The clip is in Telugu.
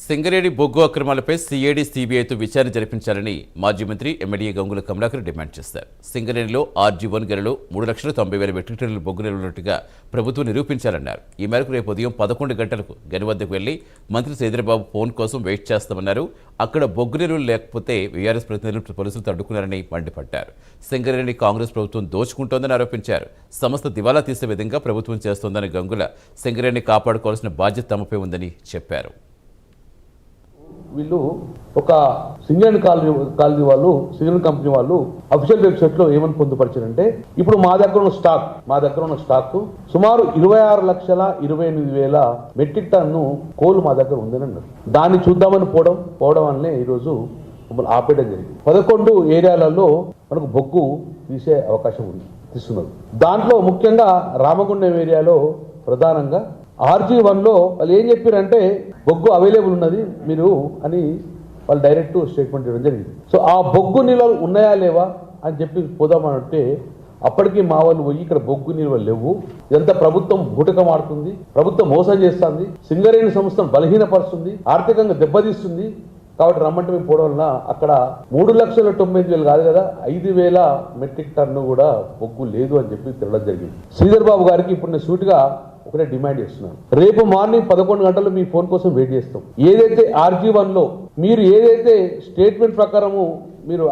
సింగరేణి బొగ్గు అక్రమాలపై సిఐడి సిబిఐతో విచారణ జరిపించాలని మాజీ మంత్రి ఎమ్మెల్యే గంగుల కమలాకర్ డిమాండ్ చేశారు. సింగరేణిలో RG1 గనిలో 3,90,000 మెట్రిక్ టన్నుల బొగ్గు నిల్వలున్నట్టుగా ప్రభుత్వం నిరూపించాలన్నారు. ఈ మేరకు రేపు ఉదయం 11 గంటలకు గని వద్దకు వెళ్లి మంత్రి శ్రీధరబాబు ఫోన్ కోసం వెయిట్ చేస్తామన్నారు. అక్కడ బొగ్గు నిల్వలు లేకపోతే వీఆర్ఎస్ ప్రతినిధులు పోలీసులు అడ్డుకున్నారని మండిపడ్డారు. సింగరేణి కాంగ్రెస్ ప్రభుత్వం దోచుకుంటోందని ఆరోపించారు. సంస్థ దివాలా తీసే విధంగా ప్రభుత్వం చేస్తోందని గంగుల సింగరేణిని కాపాడుకోవాల్సిన బాధ్యత తమపై ఉందని చెప్పారు. వీళ్ళు ఒక సింగరేణి కాలనీ వాళ్ళు సింగరేణి కంపెనీ వాళ్ళు అఫీషియల్ వెబ్సైట్ లో ఏమని పొందుపరిచారంటే, ఇప్పుడు మా దగ్గర ఉన్న స్టాక్ సుమారు 26,28,000 మెట్రిక్ టన్ను కోల్ మా దగ్గర ఉందని అన్నారు. దాన్ని చూద్దామని పోవడం వల్లనే ఈరోజు మమ్మల్ని ఆపేయడం జరిగింది. 11 ఏరియాలలో మనకు బొగ్గు తీసే అవకాశం ఉంది, తీస్తున్నారు. దాంట్లో ముఖ్యంగా రామగుండం ఏరియాలో ప్రధానంగా RG1లో వాళ్ళు ఏం చెప్పారంటే బొగ్గు అవైలబుల్ ఉన్నది మీరు అని వాళ్ళు డైరెక్ట్ స్టేట్మెంట్ ఇవ్వడం జరిగింది. సో ఆ బొగ్గు నిల్వలు ఉన్నాయా లేవా అని చెప్పి పోదామంటే అప్పటికి మా వాళ్ళు పోయి ఇక్కడ బొగ్గు నిల్వలు లేవు, ఇదంతా ప్రభుత్వం బూటకం ఆడుతుంది, ప్రభుత్వం మోసం చేస్తుంది, సింగరేణి సంస్థను బలహీనపరుస్తుంది, ఆర్థికంగా దెబ్బతీస్తుంది, కాబట్టి రమ్మంటే మేము పోవడం వలన అక్కడ 3,90,000 కాదు కదా 5,000 మెట్రిక్ టన్ను కూడా బొగ్గు లేదు అని చెప్పి తిరగడం జరిగింది. శ్రీధర్ బాబు గారికి ఇప్పుడు నేను సూటిగా ఒకటే డిమాండ్ చేస్తున్నాను. రేపు మార్నింగ్ 11 గంటలు మీ ఫోన్ కోసం వెయిట్ చేస్తాం. ఏదైతే RG1లో మీరు ఏదైతే స్టేట్మెంట్ ప్రకారము మీరు